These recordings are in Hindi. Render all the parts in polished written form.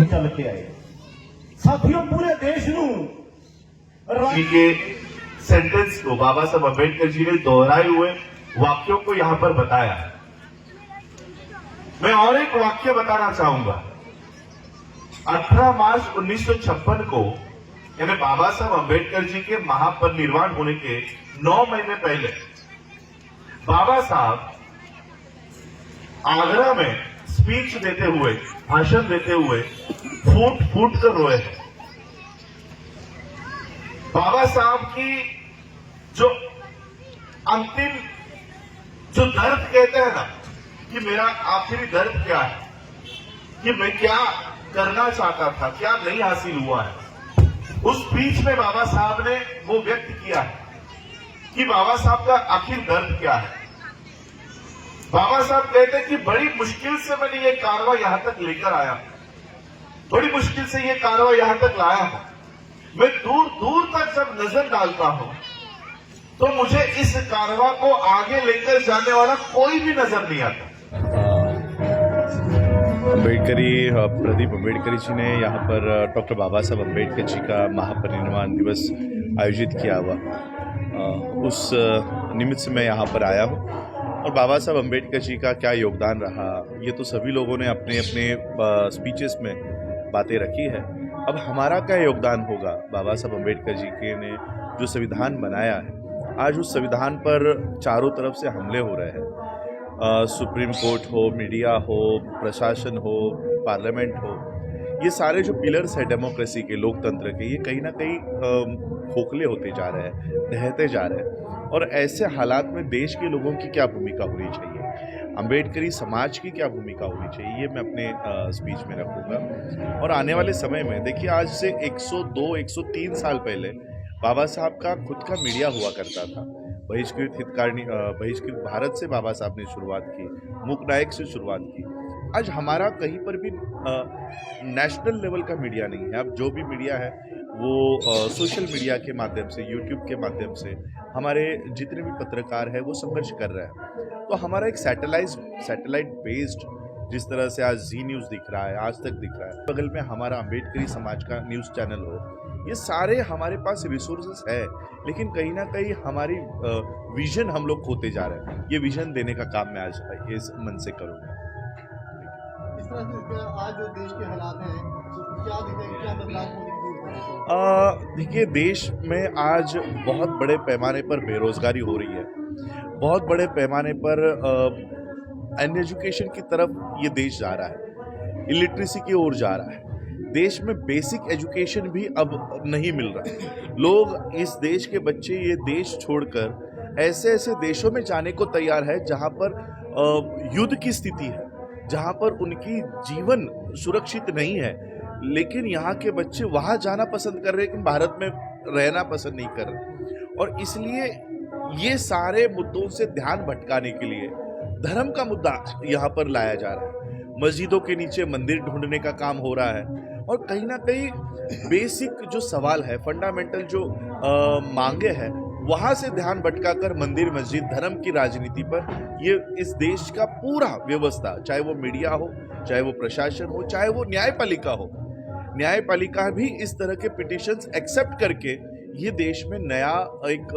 चल के आए साथियों, पूरे देश के सेंटेंस को बाबा साहब अम्बेडकर जी ने दोहराए हुए वाक्यों को यहां पर बताया। मैं और एक वाक्य बताना चाहूंगा। 18 मार्च 1956 को यानी बाबा साहब अम्बेडकर जी के महापरिनिर्वाण होने के 9 महीने पहले बाबा साहब आगरा में स्पीच देते हुए, भाषण देते हुए फूट फूट कर रोए हैं। बाबा साहब की जो अंतिम जो दर्द कहते हैं ना, कि मेरा आखिरी दर्द क्या है, कि मैं क्या करना चाहता था, क्या नहीं हासिल हुआ है, उस स्पीच में बाबा साहब ने वो व्यक्त किया है कि बाबा साहब का आखिर दर्द क्या है। बाबा साहब कहते हैं कि बड़ी मुश्किल से मैंने ये कारवा यहां तक लेकर आया, बड़ी मुश्किल से ये कारवा यहां तक लाया हूं। मैं दूर दूर तक जब नजर डालता हूं तो मुझे इस कारवा को आगे लेकर जाने वाला कोई भी नजर नहीं आता। प्रदीप अम्बेडकरी जी ने यहाँ पर डॉक्टर बाबा साहब अम्बेडकर जी का महापरिनिर्वाण दिवस आयोजित किया हुआ, उस निमित्त से मैं यहाँ पर आया हूँ। और बाबा साहब अम्बेडकर जी का क्या योगदान रहा, ये तो सभी लोगों ने अपने अपने स्पीचेस में बातें रखी है। अब हमारा क्या योगदान होगा? बाबा साहब अम्बेडकर जी के ने जो संविधान बनाया है, आज उस संविधान पर चारों तरफ से हमले हो रहे हैं। सुप्रीम कोर्ट हो, मीडिया हो, प्रशासन हो, पार्लियामेंट हो, ये सारे जो पिलर्स हैं डेमोक्रेसी के, लोकतंत्र के, ये कहीं ना कहीं खोखले होते जा रहे हैं, ढहते जा रहे हैं। और ऐसे हालात में देश के लोगों की क्या भूमिका होनी चाहिए, अम्बेडकरी समाज की क्या भूमिका होनी चाहिए, ये मैं अपने स्पीच में रखूँगा। और आने वाले समय में देखिए, आज से 102-103 साल पहले बाबा साहब का खुद का मीडिया हुआ करता था। बहिष्कृत भारत से बाबा साहब ने शुरुआत की, मूक नायक से शुरुआत की। आज हमारा कहीं पर भी नेशनल लेवल का मीडिया नहीं है। अब जो भी मीडिया है वो सोशल मीडिया के माध्यम से, यूट्यूब के माध्यम से हमारे जितने भी पत्रकार हैं वो संघर्ष कर रहे हैं। तो हमारा एक सैटेलाइट बेस्ड, जिस तरह से आज जी न्यूज़ दिख रहा है, आज तक दिख रहा है, बगल में हमारा अम्बेडकरी समाज का न्यूज़ चैनल हो, ये सारे हमारे पास रिसोर्सेस है, लेकिन कहीं ना कहीं हमारी विजन हम लोग खोते जा रहे हैं। ये विजन देने का काम मैं आज इस मन से करूँगा। इस तरह से आज जो देश के हालात हैं, तो क्या दिखेगा, क्या बदलाव होने की जरूरत है? देखिए, देश में आज बहुत बड़े पैमाने पर बेरोजगारी हो रही है, बहुत बड़े पैमाने पर अनएजुकेशन की तरफ ये देश जा रहा है, इलिटरेसी की ओर जा रहा है। देश में बेसिक एजुकेशन भी अब नहीं मिल रहा है। लोग, इस देश के बच्चे ये देश छोड़कर ऐसे ऐसे देशों में जाने को तैयार है जहां पर युद्ध की स्थिति है, जहां पर उनकी जीवन सुरक्षित नहीं है, लेकिन यहाँ के बच्चे वहाँ जाना पसंद कर रहे हैं, लेकिन भारत में रहना पसंद नहीं कर रहे। और इसलिए ये सारे मुद्दों से ध्यान भटकाने के लिए धर्म का मुद्दा यहाँ पर लाया जा रहा है। मस्जिदों के नीचे मंदिर ढूंढने का काम हो रहा है, और कहीं ना कहीं बेसिक जो सवाल है, फंडामेंटल जो मांगे हैं, वहाँ से ध्यान भटकाकर मंदिर, मस्जिद, धर्म की राजनीति पर ये इस देश का पूरा व्यवस्था, चाहे वो मीडिया हो, चाहे वो प्रशासन हो, चाहे वो न्यायपालिका हो, न्यायपालिका भी इस तरह के पिटिशंस एक्सेप्ट करके ये देश में नया एक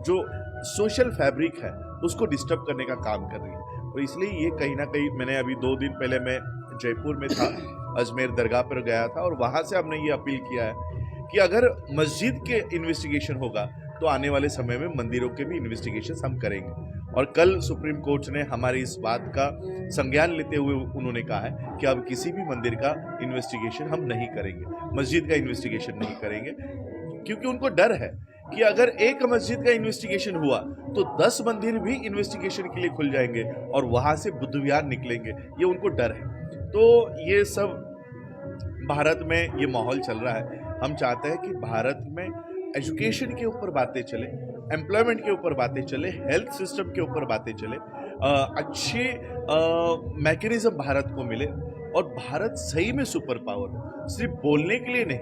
जो सोशल फैब्रिक है उसको डिस्टर्ब करने का काम कर रही है। और इसलिए ये कहीं ना कहीं, मैंने अभी 2 दिन पहले मैं जयपुर में था, अजमेर दरगाह पर गया था, और वहाँ से हमने ये अपील किया है कि अगर मस्जिद के इन्वेस्टिगेशन होगा तो आने वाले समय में मंदिरों के भी इन्वेस्टिगेशन हम करेंगे। और कल सुप्रीम कोर्ट ने हमारी इस बात का संज्ञान लेते हुए उन्होंने कहा है कि अब किसी भी मंदिर का इन्वेस्टिगेशन हम नहीं करेंगे, मस्जिद का इन्वेस्टिगेशन नहीं करेंगे, क्योंकि उनको डर है कि अगर एक मस्जिद का इन्वेस्टिगेशन हुआ तो 10 मंदिर भी इन्वेस्टिगेशन के लिए खुल जाएंगे और वहां से बुद्ध विहार निकलेंगे, ये उनको डर है। तो ये सब भारत में ये माहौल चल रहा है। हम चाहते हैं कि भारत में एजुकेशन के ऊपर बातें चले, एम्प्लॉयमेंट के ऊपर बातें चले, हेल्थ सिस्टम के ऊपर बातें चले, अच्छे मैकेनिज्म भारत को मिले, और भारत सही में सुपर पावर हो, सिर्फ बोलने के लिए नहीं,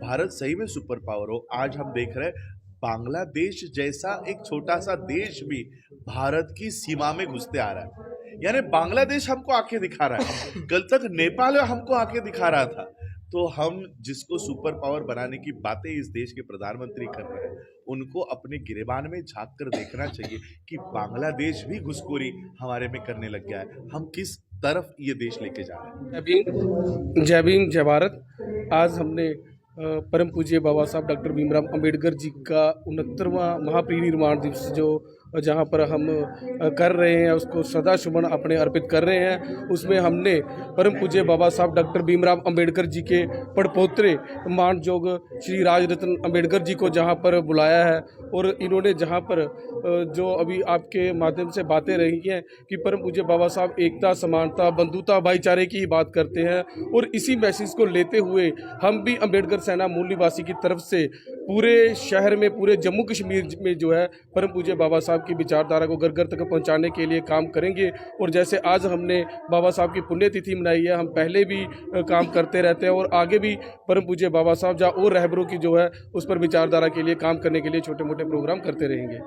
भारत सही में सुपर पावर हो। आज हम देख रहे हैं बांग्लादेश जैसा एक छोटा सा देश भी भारत की सीमा में घुसते आ रहा है। यानी बांग्लादेश हमको आंखें दिखा रहा है, कल तक नेपाल हमको आंखें दिखा रहा था। तो हम जिसको सुपर पावर बनाने की बातें इस देश के प्रधानमंत्री कर रहे हैं, उनको अपने गिरेबान में झांक कर देखना चाहिए कि बांग्लादेश भी घुसखोरी हमारे में करने लग गया है। हम किस तरफ ये देश लेके जा रहे हैं। जय भीम जय भारत। आज हमने परम पूज्य बाबा साहब डॉक्टर भीमराव अंबेडकर जी का 69वां महापरिनिर्वाण दिवस जो जहाँ पर हम कर रहे हैं उसको सदा सुमन अपने अर्पित कर रहे हैं। उसमें हमने परम पूज्य बाबा साहब डॉक्टर भीमराव अंबेडकर जी के पड़पोत्रे मानजोग श्री राजरत्न अंबेडकर जी को जहाँ पर बुलाया है और इन्होंने जहाँ पर जो अभी आपके माध्यम से बातें रही हैं कि परम पूज्य बाबा साहब एकता, समानता, बंधुता, भाईचारे की बात करते हैं और इसी मैसेज को लेते हुए हम भी अंबेडकर सेना मूल निवासी की तरफ से पूरे शहर में, पूरे जम्मू कश्मीर में जो है परम पूज्य बाबा साहब की विचारधारा को घर घर तक पहुंचाने के लिए काम करेंगे। और जैसे आज हमने बाबा साहब की पुण्यतिथि मनाई है, हम पहले भी काम करते रहते हैं और आगे भी परम पूज्य बाबा साहब जहाँ और रहबरों की जो है उस पर विचारधारा के लिए काम करने के लिए छोटे मोटे प्रोग्राम करते रहेंगे।